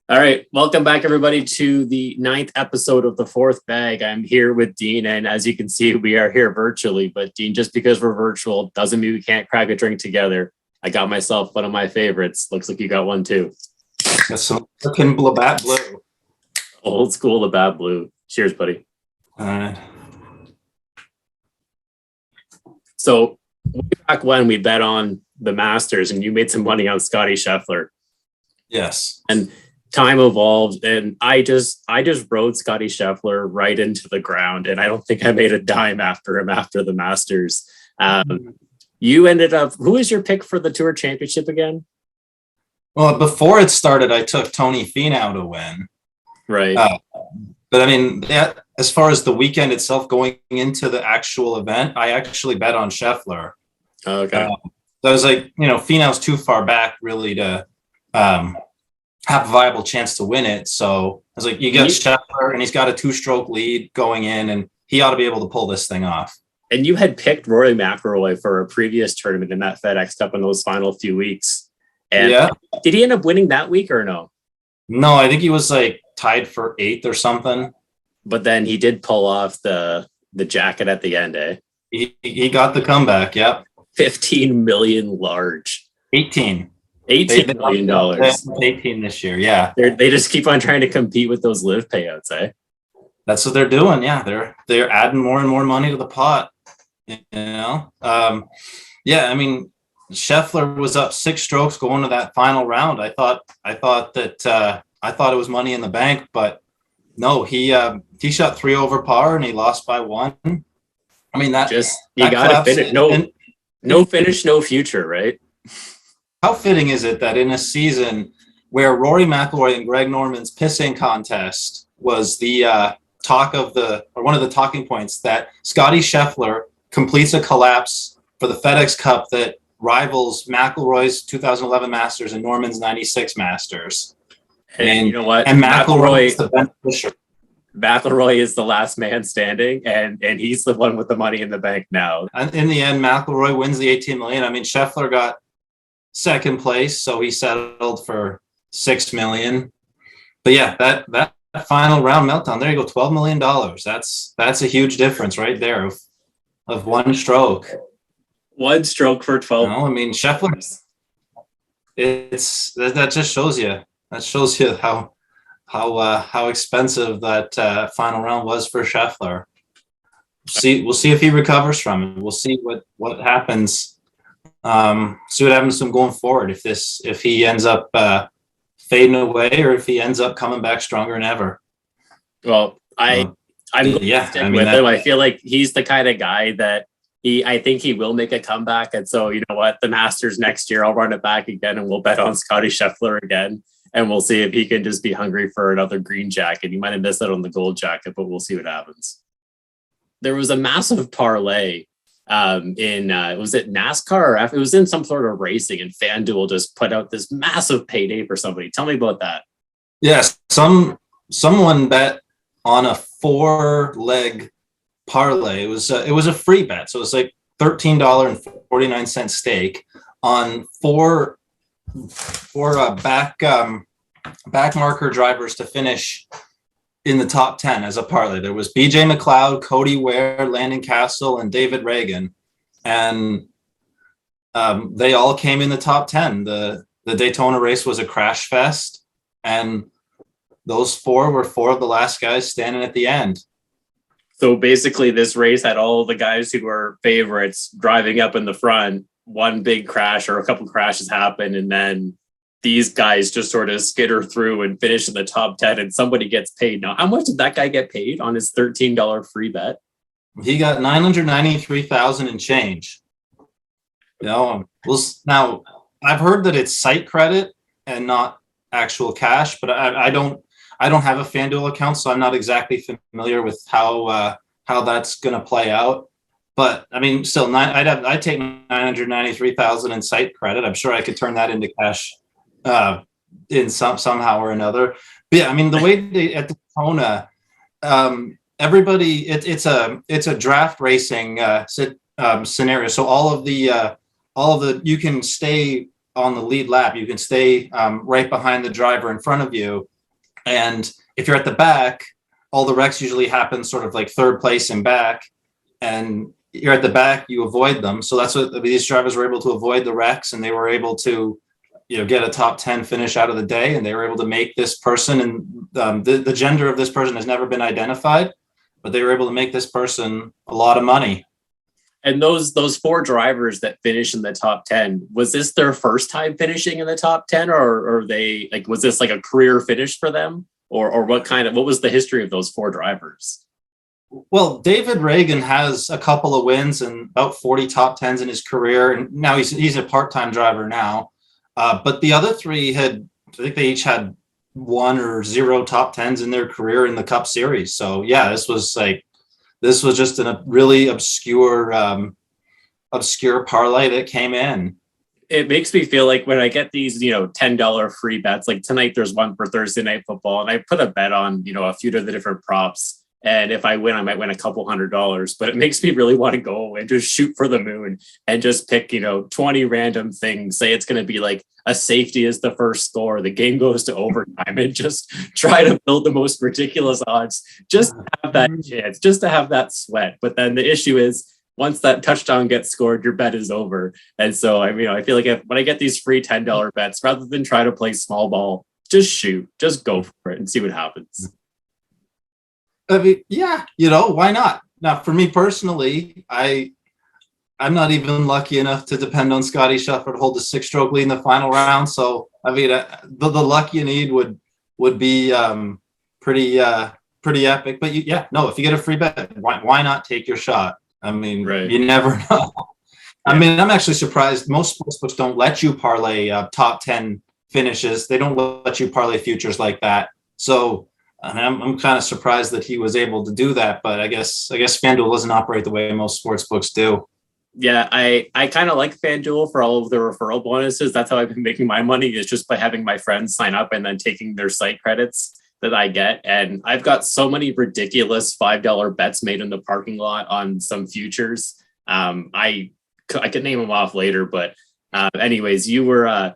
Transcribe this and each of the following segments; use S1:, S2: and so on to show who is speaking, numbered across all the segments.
S1: All right, welcome back, everybody, to the ninth episode of the Fourth Bag. I'm here with Dean, and as you can see, we are here virtually. But Dean, just because we're virtual doesn't mean we can't crack a drink together. I got myself one of my favorites. Looks like you got one too.
S2: That's some looking Labatt Blue.
S1: Old school Labatt Blue. Cheers, buddy.
S2: All right.
S1: So way back when we bet on the Masters, and you made some money on Scotty Scheffler.
S2: Yes.
S1: And time evolved, and I just rode Scotty Scheffler right into the ground, and I don't think I made a dime after him after the Masters. You ended up, who was your pick for the Tour Championship again?
S2: Well, before it started, I took Tony Finau to win.
S1: Right.
S2: But I mean, as far as the weekend itself going into the actual event, I actually bet on Scheffler.
S1: Okay.
S2: So I was like, Finau's too far back really to have a viable chance to win it. So I was like, you get Scheffler, and he's got a 2-stroke lead going in, and he ought to be able to pull this thing off.
S1: And you had picked Rory McIlroy for a previous tournament in that FedEx Cup in those final few weeks. And did he end up winning that week or no?
S2: No, I think he was like tied for 8th or something.
S1: But then he did pull off the jacket at the end, eh?
S2: He got the comeback, yep.
S1: 15 million large.
S2: 18
S1: $18 million.
S2: 18 this year, yeah.
S1: They just keep on trying to compete with those live payouts, eh?
S2: That's what they're doing, yeah. They're adding more and more money to the pot, I mean, Scheffler was up 6 strokes going to that final round. I thought it was money in the bank, but no, he shot 3 over par and he lost by 1. I mean,
S1: you got to finish. No finish, no future, right?
S2: How fitting is it that in a season where Rory McIlroy and Greg Norman's pissing contest was the one of the talking points, that Scotty Scheffler completes a collapse for the FedEx Cup that rivals McIlroy's 2011 Masters and Norman's 96 Masters.
S1: And you know what?
S2: And McIlroy is the beneficiary.
S1: McIlroy is the last man standing, and he's the one with the money in the bank now.
S2: And in the end, McIlroy wins the 18 million. I mean, Scheffler got second place, so he settled for $6 million. But yeah, that final round meltdown, there you go, $12 million. That's a huge difference right there of 1 stroke.
S1: 1 stroke for 12.
S2: I mean, Scheffler, that just shows you. That shows you how expensive that final round was for Scheffler. We'll see if he recovers from it. We'll see what happens. See what happens to him going forward. If he ends up fading away, or if he ends up coming back stronger than ever.
S1: Well, I'm going to stick with him. I feel like he's the kind of guy that I think he will make a comeback. And so, you know what, the Masters next year, I'll run it back again, and we'll bet on Scotty Scheffler again. And we'll see if he can just be hungry for another green jacket. He might have missed out on the gold jacket, but we'll see what happens. There was a massive parlay in was it NASCAR, or it was in some sort of racing, and FanDuel just put out this massive payday for somebody. Tell me about that.
S2: Yes, someone bet on a 4-leg parlay. It was a free bet, so it was like $13.49 stake on four back marker drivers to finish in the top 10 as a parlay. There was BJ McLeod, Cody Ware, Landon Castle, and David Reagan, and they all came in the top 10. The Daytona race was a crash fest, and those 4 were 4 of the last guys standing at the end.
S1: So basically, this race had all the guys who were favorites driving up in the front. One big crash or a couple crashes happened, and then these guys just sort of skitter through and finish in the top 10, and somebody gets paid. Now, how much did that guy get paid on his $13 free bet?
S2: He got $993,000 and change. Now I've heard that it's site credit and not actual cash, but I don't have a FanDuel account, so I'm not exactly familiar with how that's going to play out. But I mean, still, I'd take $993,000 in site credit. I'm sure I could turn that into cash in somehow or another. But yeah, I mean, the way at Daytona, everybody, it's a draft racing scenario. So all of the you can stay on the lead lap. You can stay right behind the driver in front of you, And if you're at the back, all the wrecks usually happen sort of like third place and back, and you're at the back, you avoid them. So that's what these drivers were able to avoid the wrecks, and they were able to, get a top 10 finish out of the day, and they were able to make this person, and the gender of this person has never been identified, but they were able to make this person a lot of money.
S1: And those 4 drivers that finished in the top 10, was this their first time finishing in the top 10, or they like, was this like a career finish for them, or what was the history of those 4 drivers?
S2: Well, David Reagan has a couple of wins and about 40 top 10s in his career, and now he's a part-time driver now. But the other 3 I think they each had 1 or 0 top 10s in their career in the Cup Series. So yeah, this was just a really obscure parlay that came in.
S1: It makes me feel like when I get these, $10 free bets, like tonight there's one for Thursday Night Football, and I put a bet on, a few of the different props. And if I win, I might win a couple $100, but it makes me really want to go and just shoot for the moon and just pick, 20 random things. Say it's going to be like a safety is the first score. The game goes to overtime, and just try to build the most ridiculous odds, just to have that chance, just to have that sweat. But then the issue is, once that touchdown gets scored, your bet is over. And so, I feel like when I get these free $10 bets, rather than try to play small ball, just shoot, just go for it and see what happens.
S2: I mean, yeah, why not? Now, for me personally, I'm not even lucky enough to depend on Scotty Scheffler to hold the 6-stroke lead in the final round. So, the luck you need would be pretty epic. But if you get a free bet, why not take your shot?
S1: Right.
S2: You never know. I'm actually surprised. Most sportsbooks don't let you parlay top 10 finishes. They don't let you parlay futures like that. So I'm kind of surprised that he was able to do that. But I guess FanDuel doesn't operate the way most sportsbooks do.
S1: Yeah, I kind of like FanDuel for all of the referral bonuses. That's how I've been making my money, is just by having my friends sign up and then taking their site credits that I get. And I've got so many ridiculous $5 bets made in the parking lot on some futures. I could name them off later, but anyways, you were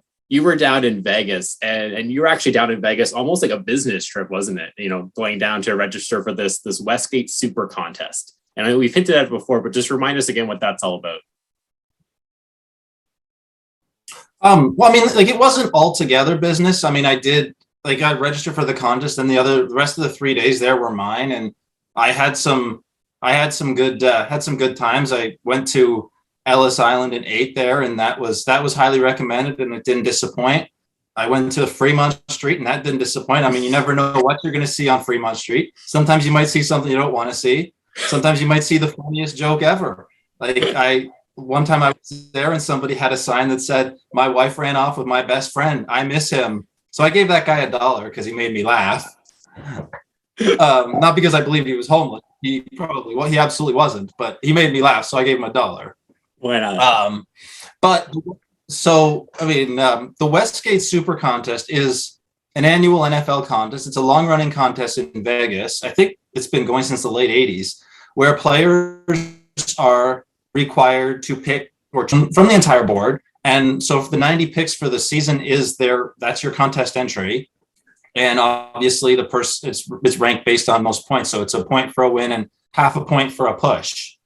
S1: down in Vegas, and you were actually down in Vegas almost like a business trip, wasn't it? Going down to register for this Westgate Super Contest. And I know we've hinted at it before, but just remind us again what that's all about.
S2: It wasn't altogether business. I registered for the contest, and the rest of the 3 days there were mine, and I had some good times. I went to Ellis Island and ate there, and that was highly recommended, and it didn't disappoint. I went to Fremont Street, and that didn't disappoint. You never know what you're going to see on Fremont Street. Sometimes you might see something you don't want to see. Sometimes you might see the funniest joke ever. One time I was there, and somebody had a sign that said, "My wife ran off with my best friend. I miss him." So I gave that guy $1 because he made me laugh. Not because I believed he was homeless. He absolutely wasn't, but he made me laugh, so I gave him $1.
S1: Why not?
S2: The Westgate Super Contest is an annual NFL contest. It's a long-running contest in Vegas. I think it's been going since the late 80s, where players are required to pick from the entire board. And so if the 90 picks for the season that's your contest entry. And obviously it's ranked based on most points. So it's a point for a win and half a point for a push.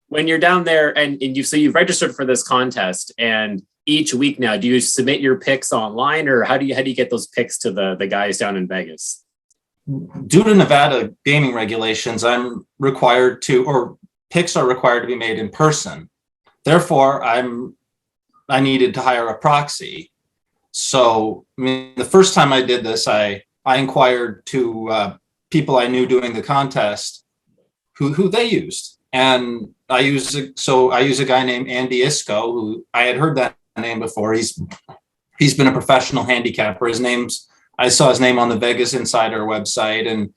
S1: When you're down there and you've registered for this contest, and each week now, do you submit your picks online, or how do you get those picks to the guys down in Vegas?
S2: Due to Nevada gaming regulations, picks are required to be made in person. Therefore, I needed to hire a proxy. So, the first time I did this, I inquired to people I knew doing the contest who they used. And I use a guy named Andy Isco, who I had heard that name before. He's been a professional handicapper. I saw his name on the Vegas Insider website, and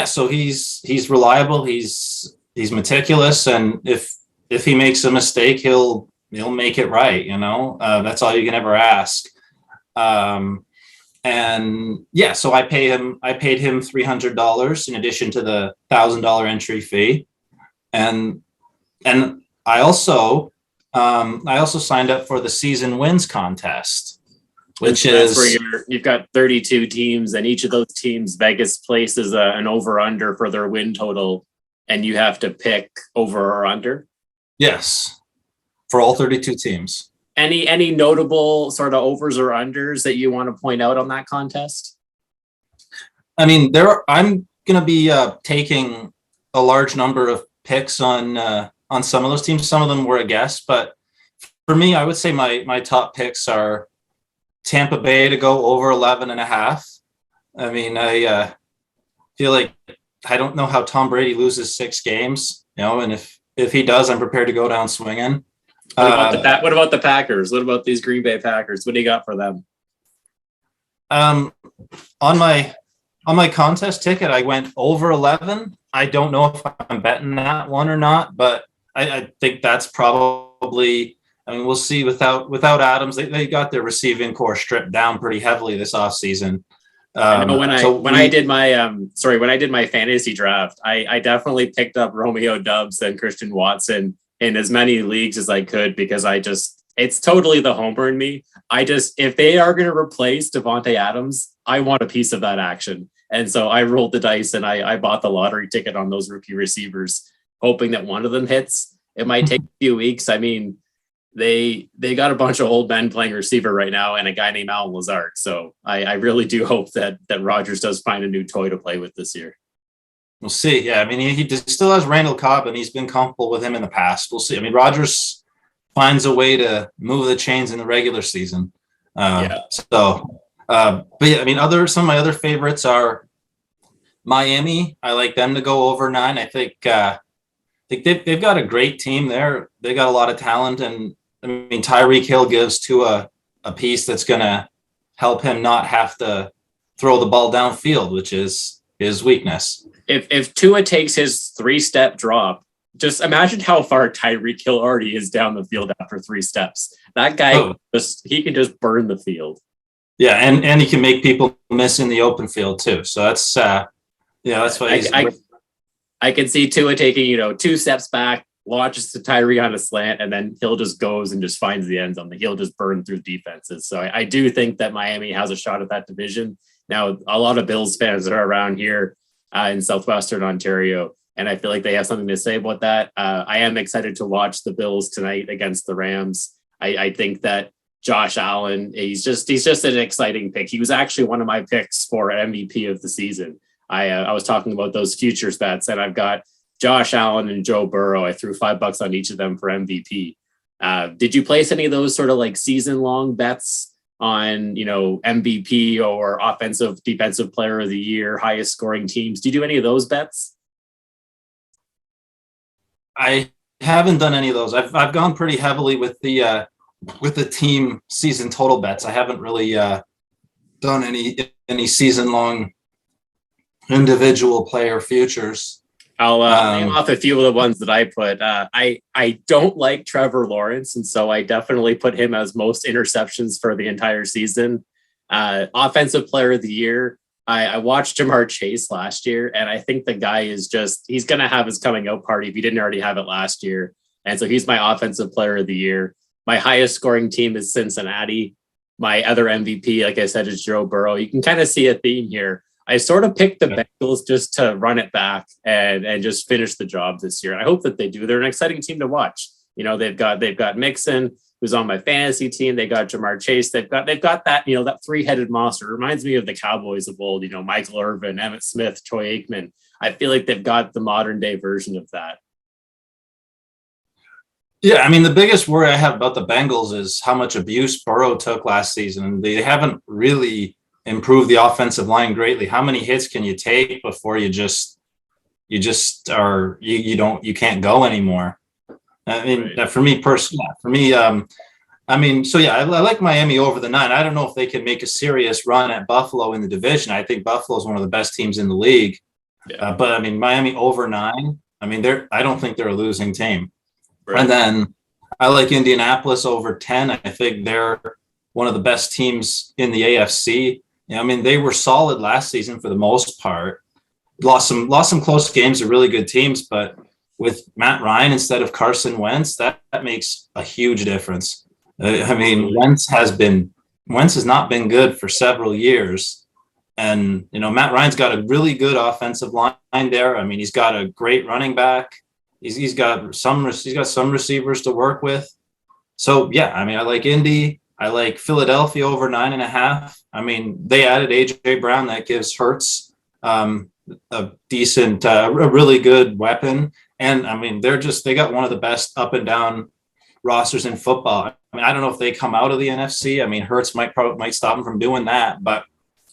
S2: so he's reliable. He's meticulous, and if he makes a mistake, he'll make it right. That's all you can ever ask. So I paid him $300 in addition to the $1,000 entry fee. And I also signed up for the season wins contest. which
S1: that's
S2: is
S1: where you've got 32 teams, and each of those teams, Vegas places an over-under for their win total, and you have to pick over or under.
S2: Yes, for all 32 teams.
S1: Any notable sort of overs or unders that you want to point out on that contest?
S2: I mean, I'm going to be taking a large number of picks on some of those teams. Some of them were a guess, but for me, I would say my top picks are Tampa Bay to go over 11.5. I mean, I feel like I don't know how Tom Brady loses 6 games, and if he does, I'm prepared to go down swinging.
S1: What about the Packers? What about these Green Bay Packers? What do you got for them?
S2: On my contest ticket, I went over 11. I don't know if I'm betting that one or not, but I think that's probably. I mean, we'll see. Without Adams, they got their receiving core stripped down pretty heavily this offseason.
S1: I know when I did my fantasy draft, I definitely picked up Romeo Doubs and Christian Watson in as many leagues as I could, because it's totally the homer in me. If they are going to replace Devontae Adams, I want a piece of that action. And so I rolled the dice and I bought the lottery ticket on those rookie receivers, hoping that one of them hits. It might take a few weeks. I mean, they got a bunch of old men playing receiver right now and a guy named Alan Lazard. So I really do hope that Rodgers does find a new toy to play with this year.
S2: We'll see. Yeah, I mean, he still has Randall Cobb, and he's been comfortable with him in the past. We'll see. I mean, Rodgers finds a way to move the chains in the regular season. But yeah, I mean, some of my other favorites are Miami. I like them to go over 9. I think they've got a great team there. They got a lot of talent, and I mean, Tyreek Hill gives to a piece that's going to help him not have to throw the ball downfield, which is his weakness.
S1: If Tua takes his 3-step drop, just imagine how far Tyreek Hill already is down the field after 3 steps. That guy, he can just burn the field.
S2: Yeah, and he can make people miss in the open field too. So that's that's why
S1: I can see Tua taking 2 steps back, launches to Tyree on a slant, and then Hill just goes and just finds the end zone. He'll just burn through defenses. So I do think that Miami has a shot at that division. Now, a lot of Bills fans are around here in Southwestern Ontario, and I feel like they have something to say about that. I am excited to watch the Bills tonight against the Rams. I think that Josh Allen, he's just an exciting pick. He was actually one of my picks for MVP of the season. I was talking about those futures bets, and I've got Josh Allen and Joe Burrow. I threw $5 on each of them for MVP. Did you place any of those sort of like season-long bets on, MVP or offensive, defensive player of the year, highest scoring teams? Do you do any of those bets?
S2: I haven't done any of those. I've gone pretty heavily with the team season total bets. I haven't really done any season long individual player futures.
S1: I'll name off a few of the ones that I put. I don't like Trevor Lawrence, and so I definitely put him as most interceptions for the entire season. Offensive player of the year, I watched Jamar Chase last year, and I think the guy is he's going to have his coming out party if he didn't already have it last year. And so he's my offensive player of the year. My highest scoring team is Cincinnati. My other MVP, like I said, is Joe Burrow. You can kind of see a theme here. I sort of picked the Bengals just to run it back and just finish the job this year. I hope that they do. They're an exciting team to watch. They've got Mixon, who's on my fantasy team. They got Jamar Chase. They've got that, that 3-headed monster. It reminds me of the Cowboys of old, Michael Irvin, Emmitt Smith, Troy Aikman. I feel like they've got the modern day version of that.
S2: Yeah, I mean, the biggest worry I have about the Bengals is how much abuse Burrow took last season. And they haven't really improved the offensive line greatly. How many hits can you take before you can't go anymore? I mean, right. For me personally, I like Miami over the 9. I don't know if they can make a serious run at Buffalo in the division. I think Buffalo is one of the best teams in the league. Yeah. But I mean, Miami over 9. I mean, I don't think they're a losing team. Right. And then I like Indianapolis over 10. I think they're one of the best teams in the AFC. I mean, they were solid last season for the most part. Lost some close games to really good teams, but with Matt Ryan instead of Carson Wentz, that makes a huge difference. I mean, Wentz has been Wentz has not been good for several years. And, Matt Ryan's got a really good offensive line there. I mean, he's got a great running back. He's got some receivers to work with. So, yeah, I mean, I like Indy. I like Philadelphia over 9.5. I mean, they added AJ Brown. That gives Hurts a decent, a really good weapon. And, I mean, they got one of the best up and down rosters in football. I mean, I don't know if they come out of the NFC. I mean, Hurts might stop them from doing that, but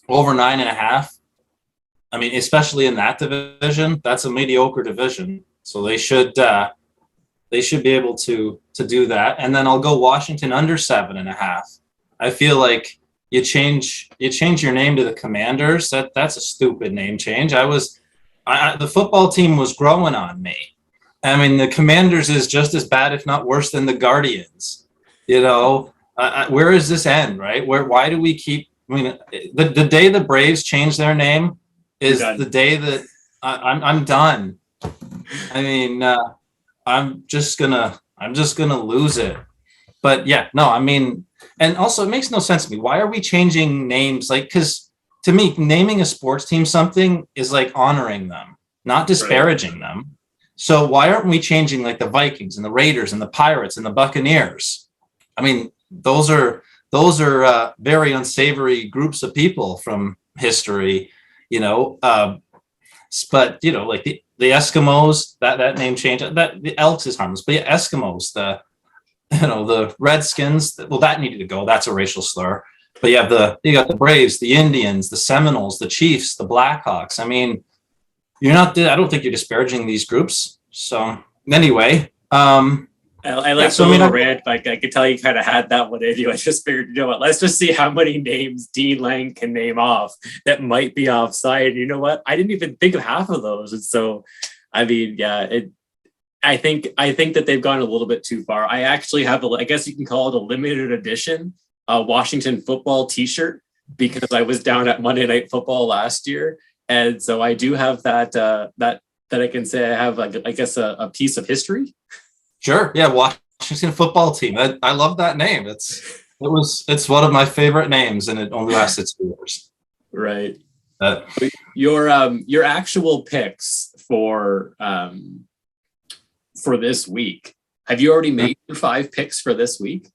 S2: over 9.5. I mean, especially in that division, that's a mediocre division. So they should be able to do that. And then I'll go Washington under 7.5. I feel like you change your name to the Commanders. That's a stupid name change. The football team was growing on me. I mean, the Commanders is just as bad, if not worse, than the Guardians. Where does this end, right? Why do we keep? I mean, the day the Braves change their name is the day that I'm done. I mean, I'm just gonna lose it. But yeah, no, I mean, and also it makes no sense to me. Why are we changing names? Like, because to me, naming a sports team something is like honoring them, not disparaging them. So why aren't we changing like the Vikings and the Raiders and the Pirates and the Buccaneers? I mean, those are very unsavory groups of people from history, but like the Eskimos, that name change, that the Elks is harmless, but yeah, Eskimos, the Redskins, well, that needed to go. That's a racial slur. But you got the Braves, the Indians, the Seminoles, the Chiefs, the Blackhawks. I mean, I don't think you're disparaging these groups. So anyway,
S1: I like the little rant. Like I could tell you kind of had that one in you. I just figured, you know what? Let's just see how many names Dean Lang can name off that might be offside. You know what? I didn't even think of half of those, and so, I mean, yeah, I think that they've gone a little bit too far. I actually have I guess you can call it a limited edition Washington football T-shirt because I was down at Monday Night Football last year, and so I do have that I can say I have, I guess, a piece of history.
S2: Sure. Yeah. Washington football team. I love that name. It's one of my favorite names, and it only lasted 2 years.
S1: Right. Your actual picks for this week. Have you already made your 5 picks for this week?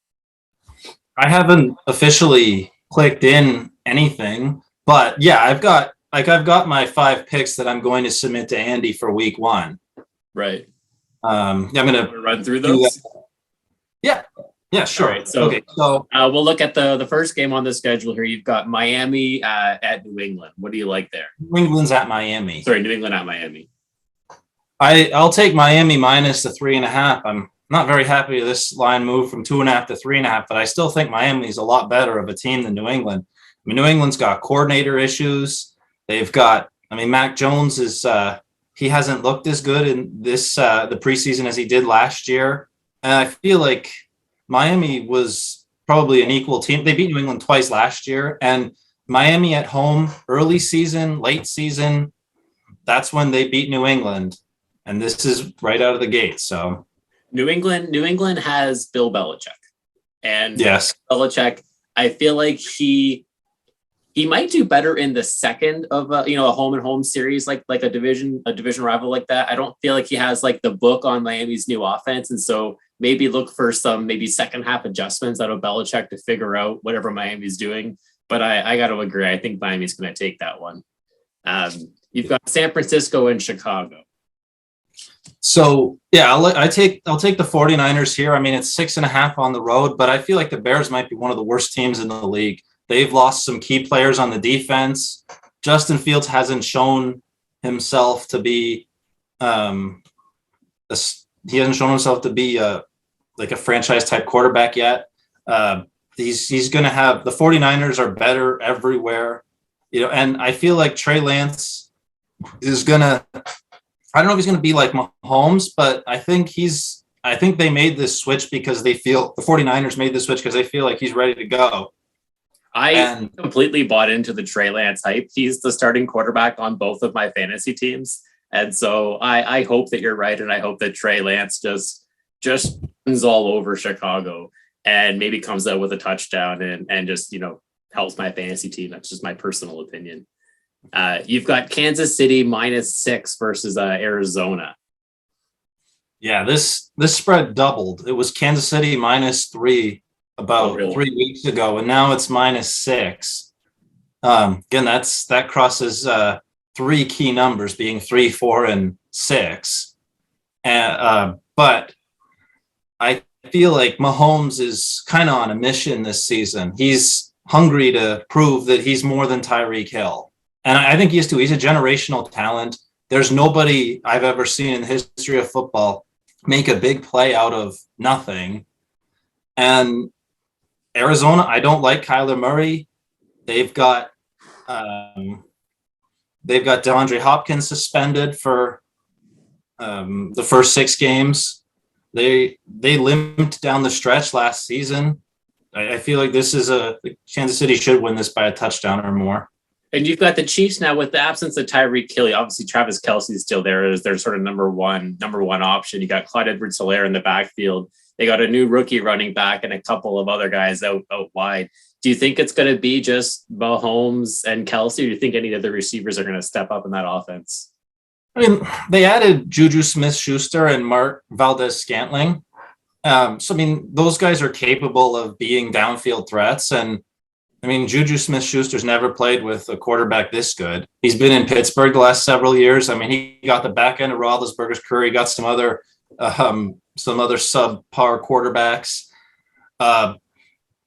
S2: I haven't officially clicked in anything, but yeah, I've got my 5 picks that I'm going to submit to Andy for week 1.
S1: Right.
S2: I'm going to
S1: run through those.
S2: Yeah, sure.
S1: Right, so we'll look at the first game on the schedule here. You've got Miami at New England. What do you like there?
S2: New England's at Miami.
S1: Sorry, New England at Miami.
S2: I'll take Miami minus the 3.5. I'm not very happy with this line move from 2.5 to 3.5, but I still think Miami's a lot better of a team than New England. I mean, New England's got coordinator issues. They've got, Mac Jones is he hasn't looked as good in this the preseason as he did last year. And I feel like Miami was probably an equal team. They beat New England twice last year, and Miami at home, early season, late season, that's when they beat New England. And this is right out of the gate. So
S1: New England has Bill Belichick. And
S2: yes,
S1: Belichick, I feel like he might do better in the second of a home and home series, like a division rival like that. I don't feel like he has like the book on Miami's new offense. And so maybe look for some second half adjustments out of Belichick to figure out whatever Miami's doing. But I got to agree. I think Miami's going to take that one. You've got San Francisco and Chicago.
S2: So yeah, I'll take the 49ers here. I mean, it's 6.5 on the road, but I feel like the Bears might be one of the worst teams in the league. They've lost some key players on the defense. Justin Fields hasn't shown himself to be a franchise type quarterback yet. He's going to have the 49ers are better everywhere, and I feel like Trey Lance is going to, I don't know if he's going to be like Mahomes, but I think they made this switch because the 49ers made this switch because they feel like he's ready to go.
S1: I completely bought into the Trey Lance hype. He's the starting quarterback on both of my fantasy teams. And so I hope that you're right. And I hope that Trey Lance just runs all over Chicago. and maybe comes out with a touchdown and just, helps my fantasy team. That's just my personal opinion. You've got Kansas City -6 versus Arizona.
S2: Yeah, this spread doubled. It was Kansas City -3 about 3 weeks ago, and now it's -6. Again, that crosses 3 key numbers, being 3, 4, and 6. But I feel like Mahomes is kind of on a mission this season. He's hungry to prove that he's more than Tyreek Hill, and I think he is too. He's a generational talent. There's nobody I've ever seen in the history of football make a big play out of nothing. And Arizona, I don't like Kyler Murray. They've got DeAndre Hopkins suspended for the first 6 games. They limped down the stretch last season. I feel like Kansas City should win this by a touchdown or more.
S1: And you've got the Chiefs now with the absence of Tyreek Hill. Obviously, Travis Kelce is still there as their sort of number one option. You got Clyde Edwards-Helaire in the backfield. They got a new rookie running back and a couple of other guys out wide. Do you think it's going to be just Mahomes and Kelce, or do you think any of the receivers are going to step up in that offense?
S2: I mean, they added Juju Smith-Schuster and Mark Valdez-Scantling. Those guys are capable of being downfield threats. And Juju Smith-Schuster's never played with a quarterback this good. He's been in Pittsburgh the last several years. He got the back end of Roethlisberger's career. He got some other subpar quarterbacks.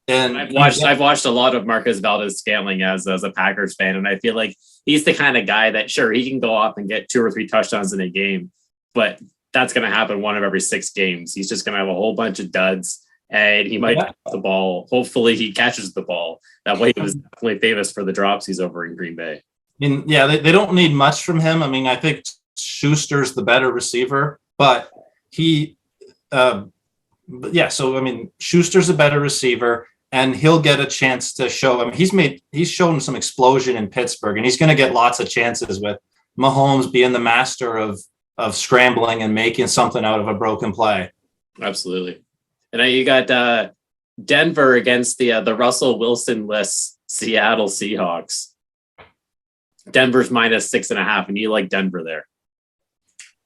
S2: And
S1: I've watched a lot of Marcus Valdez-Scantling as a Packers fan, and I feel like he's the kind of guy that, sure, he can go off and get 2 or 3 touchdowns in a game, but that's going to happen 1 of every 6 games. He's just going to have a whole bunch of duds, and he might drop the ball. Hopefully he catches the ball. That way he was definitely famous for the dropsies over in Green Bay.
S2: They don't need much from him. I think Schuster's the better receiver, but Schuster's a better receiver, and he'll get a chance to show. He's shown some explosion in Pittsburgh, and he's going to get lots of chances with Mahomes being the master of scrambling and making something out of a broken play.
S1: Absolutely. And now you got Denver against the Russell Wilson-less Seattle Seahawks. Denver's -6.5, and you like Denver there.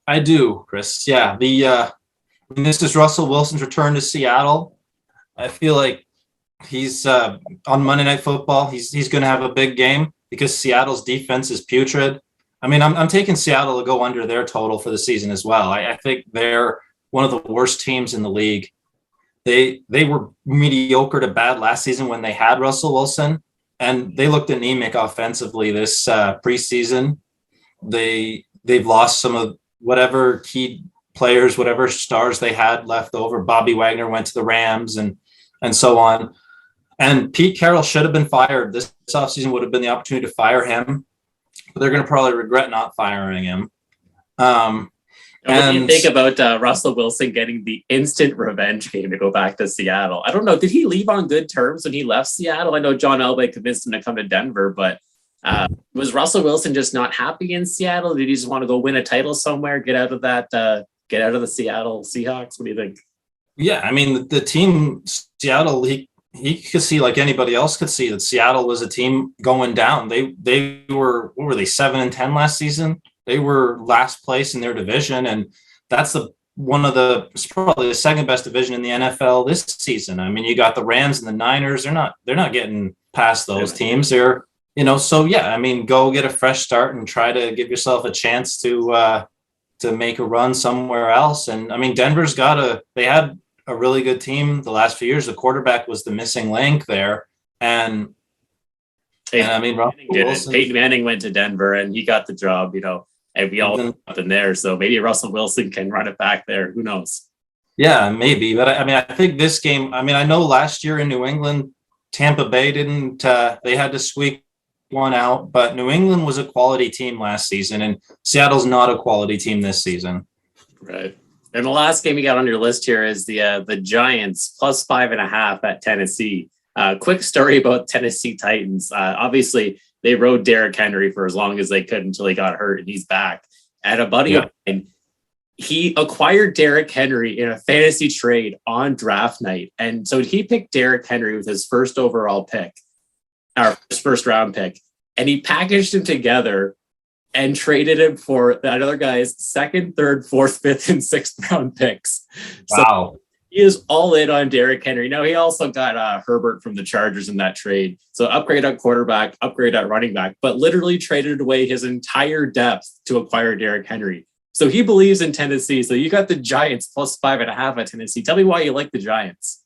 S2: I do, Chris. Yeah, this is Russell Wilson's return to Seattle. I feel like he's on Monday Night Football. He's going to have a big game because Seattle's defense is putrid. I'm taking Seattle to go under their total for the season as well. I think they're one of the worst teams in the league. They were mediocre to bad last season when they had Russell Wilson, and they looked anemic offensively this preseason. They've lost some of whatever key players, whatever stars they had left over. Bobby Wagner went to the Rams and so on. And Pete Carroll should have been fired. This offseason would have been the opportunity to fire him, but they're going to probably regret not firing him.
S1: What do you think about Russell Wilson getting the instant revenge game to go back to Seattle? I don't know. Did he leave on good terms when he left Seattle? I know John Elway convinced him to come to Denver, but was Russell Wilson just not happy in Seattle? Did he just want to go win a title somewhere, get out of the Seattle Seahawks? What do you think? Yeah,
S2: the team Seattle, he could see, like anybody else could see, that Seattle was a team going down. They were, what were they, 7-10 last season? They were last place in their division, and that's probably the second best division in the NFL this season. You got the Rams and the Niners. They're not getting past those teams. They're, go get a fresh start and try to give yourself a chance to make a run somewhere else. And Denver's they had a really good team the last few years. The quarterback was the missing link there, and
S1: Peyton Manning went to Denver and he got the job, and we all up in there. So maybe Russell Wilson can run it back there. Who knows?
S2: Yeah, maybe. But I think this game, I know last year in New England, Tampa Bay didn't, they had to squeak one out, but New England was a quality team last season, and Seattle's not a quality team this season.
S1: Right. And the last game you got on your list here is the Giants +5.5 at Tennessee. Quick story about Tennessee Titans. Obviously, they rode Derrick Henry for as long as they could until he got hurt, and he's back. And a buddy of mine, he acquired Derrick Henry in a fantasy trade on draft night. And so he picked Derrick Henry with his first overall pick, our first round pick. And he packaged him together and traded him for another guy's second, third, fourth, fifth, and sixth round picks.
S2: Wow.
S1: So he is all in on Derrick Henry. Now, he also got Herbert from the Chargers in that trade. So upgrade at quarterback, upgrade at running back, but literally traded away his entire depth to acquire Derrick Henry. So he believes in Tennessee. So you got the Giants plus 5.5 at Tennessee. Tell me why you like the Giants.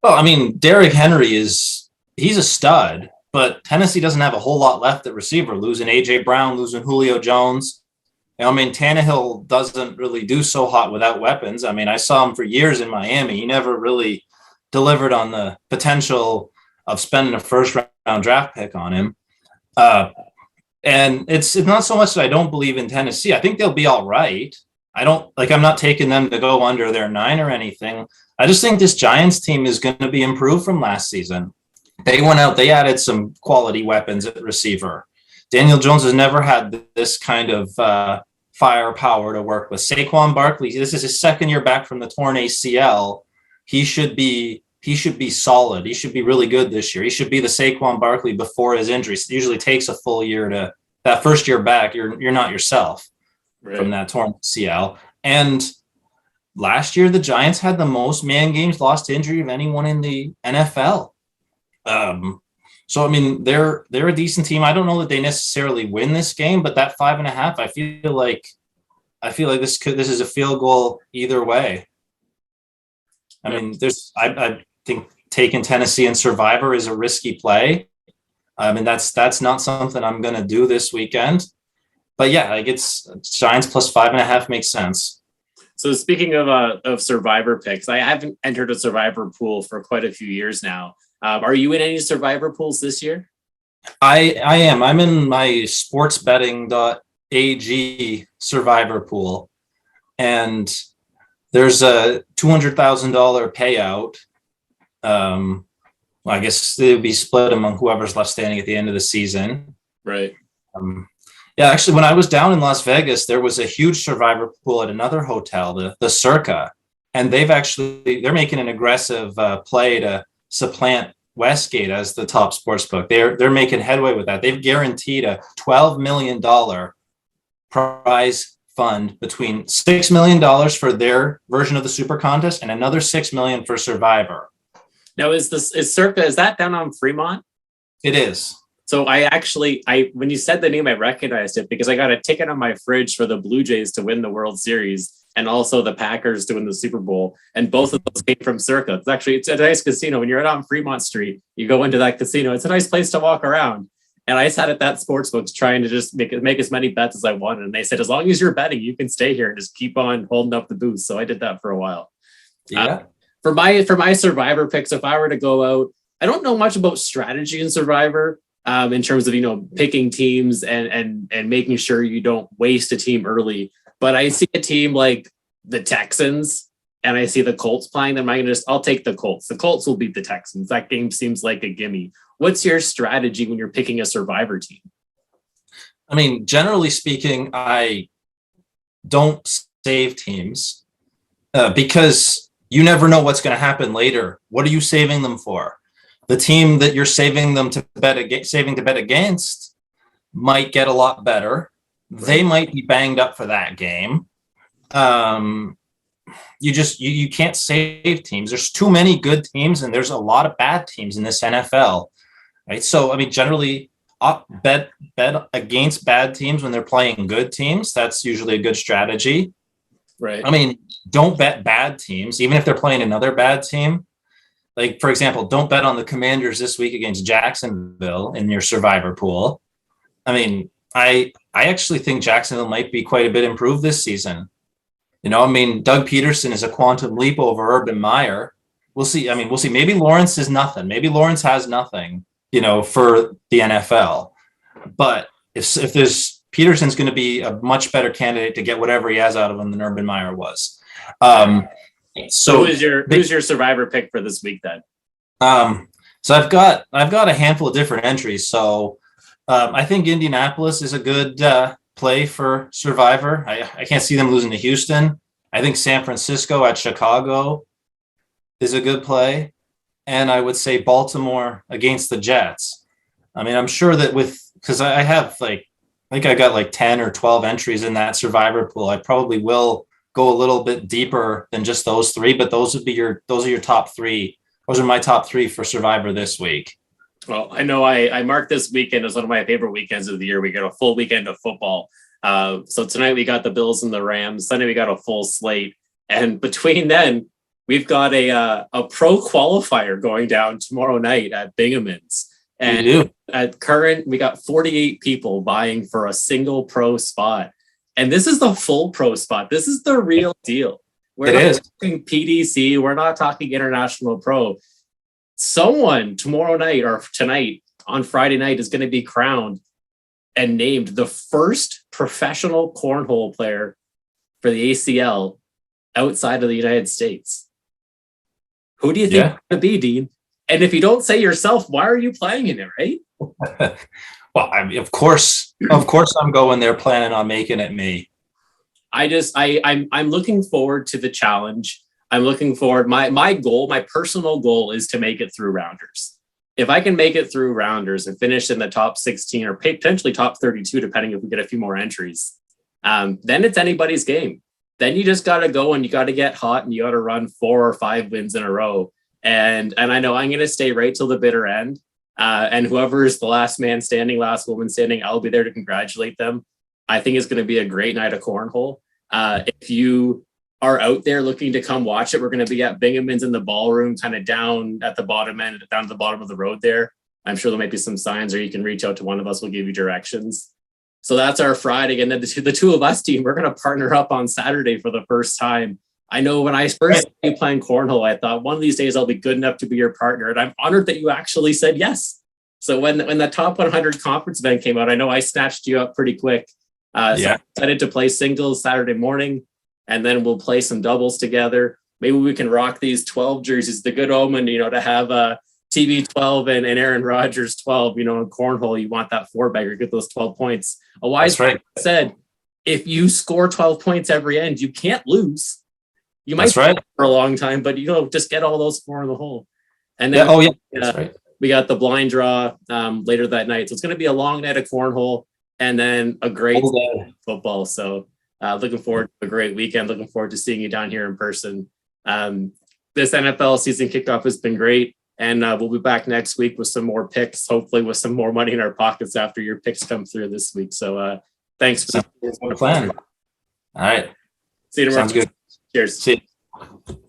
S2: Well, I mean, Derrick Henry he's a stud, but Tennessee doesn't have a whole lot left at receiver, losing A.J. Brown, losing Julio Jones. I mean, Tannehill doesn't really do so hot without weapons. I mean, I saw him for years in Miami. He never really delivered on the potential of spending a first round draft pick on him. And it's not so much that I don't believe in Tennessee. I think they'll be all right. I'm not taking them to go under their 9 or anything. I just think this Giants team is going to be improved from last season. They went out, they added some quality weapons at receiver. Daniel Jones has never had this kind of firepower to work with. Saquon Barkley, this is his second year back from the torn ACL. He should be solid. He should be really good this year. He should be the Saquon Barkley before his injury. It usually takes a full year to that first year back. You're not yourself from that torn ACL. And last year, the Giants had the most man games lost to injury of anyone in the NFL. So I mean, they're a decent team. I don't know that they necessarily win this game, but that 5.5, I feel like this is a field goal either way. I mean, I think taking Tennessee and Survivor is a risky play. I mean, that's not something I'm going to do this weekend. But yeah, it's Giants plus 5.5 makes sense.
S1: So speaking of Survivor picks, I haven't entered a Survivor pool for quite a few years now. Are you in any Survivor pools this year?
S2: I am. I'm in my sportsbetting.ag Survivor pool, and there's a $200,000 payout. I guess it would be split among whoever's left standing at the end of the season.
S1: Right.
S2: Yeah, actually, when I was down in Las Vegas, there was a huge Survivor pool at another hotel, the Circa, and they're making an aggressive play to supplant Westgate as the top sports book. They're making headway with that. They've guaranteed a $12 million prize fund, between $6 million for their version of the Super Contest and another $6 million for Survivor.
S1: Now, is Circa, is that down on Fremont?
S2: It is.
S1: So when you said the name, I recognized it because I got a ticket on my fridge for the Blue Jays to win the World Series and also the Packers to win the Super Bowl. And both of those came from Circa. It's a nice casino. When you're out on Fremont Street, you go into that casino. It's a nice place to walk around. And I sat at that sportsbook trying to just make as many bets as I wanted. And they said, as long as you're betting, you can stay here and just keep on holding up the booth. So I did that for a while.
S2: Yeah.
S1: For my Survivor picks, if I were to go out, I don't know much about strategy in Survivor. In terms of, picking teams and making sure you don't waste a team early. But I see a team like the Texans and I see the Colts playing them. I'll take the Colts. The Colts will beat the Texans. That game seems like a gimme. What's your strategy when you're picking a Survivor team?
S2: I mean, generally speaking, I don't save teams because you never know what's going to happen later. What are you saving them for? The team that you're saving to bet against might get a lot better. Right. They might be banged up for that game. You can't save teams. There's too many good teams, and there's a lot of bad teams in this NFL. Right. So, I mean, generally, bet against bad teams when they're playing good teams. That's usually a good strategy.
S1: Right.
S2: I mean, don't bet bad teams, even if they're playing another bad team. Like, for example, don't bet on the Commanders this week against Jacksonville in your Survivor pool. I mean, I actually think Jacksonville might be quite a bit improved this season. Doug Peterson is a quantum leap over Urban Meyer. We'll see. Maybe Lawrence is nothing. Maybe Lawrence has nothing, for the NFL. But if there's Peterson's going to be a much better candidate to get whatever he has out of him than Urban Meyer was.
S1: So who's your Survivor pick for this week then?
S2: So I've got a handful of different entries. So I think Indianapolis is a good play for Survivor. I can't see them losing to Houston. I think San Francisco at Chicago is a good play. And I would say Baltimore against the Jets. I mean, I'm sure that because I have I think I got 10 or 12 entries in that Survivor pool. I probably will go a little bit deeper than just those three, but those are your top three. Those are my top three for Survivor this week.
S1: Well, I know I marked this weekend as one of my favorite weekends of the year. We got a full weekend of football. So tonight we got the Bills and the Rams. Sunday we got a full slate. And between then, we've got a pro qualifier going down tomorrow night at Binghamton's. And at current, we got 48 people vying for a single pro spot. And this is the full pro spot. This is the real deal. We're not talking PDC. We're not talking international pro. Someone tomorrow night or tonight on Friday night is going to be crowned and named the first professional cornhole player for the ACL outside of the United States. Who do you think it's going to be, Dean? And if you don't say yourself, why are you playing in it, right?
S2: Well, I mean, of course, I'm going there planning on making it me.
S1: I'm looking forward to the challenge. I'm looking forward. My goal, my personal goal is to make it through rounders. If I can make it through rounders and finish in the top 16 or potentially top 32, depending if we get a few more entries, then it's anybody's game. Then you just got to go and you got to get hot and you got to run 4 or 5 wins in a row. And I know I'm going to stay right till the bitter end. And whoever is the last man standing, last woman standing, I'll be there to congratulate them. I think it's going to be a great night of cornhole. If you are out there looking to come watch it, we're going to be at Binghamton's in the ballroom, kind of down at the bottom end, down to the bottom of the road there. I'm sure there might be some signs, or you can reach out to one of us. We'll give you directions. So that's our Friday. And then the two of us team, we're going to partner up on Saturday for the first time. I know when I first started playing cornhole, I thought one of these days I'll be good enough to be your partner. And I'm honored that you actually said yes. So when the top 100 conference event came out, I know I snatched you up pretty quick. So I'm excited to play singles Saturday morning, and then we'll play some doubles together. Maybe we can rock these 12 jerseys. The good omen, to have a TV 12 and Aaron Rodgers 12, in cornhole, you want that 4-bagger, get those 12 points. A wise man said, if you score 12 points every end, you can't lose. You might for a long time, but just get all those 4 in the hole. And then we got the blind draw later that night. So it's going to be a long night of cornhole and then a great football. So looking forward to a great weekend. Looking forward to seeing you down here in person. This NFL season kickoff has been great. And we'll be back next week with some more picks, hopefully with some more money in our pockets after your picks come through this week. So thanks for
S2: the plan. All right.
S1: See you tomorrow.
S2: Sounds good.
S1: Cheers.
S2: See you.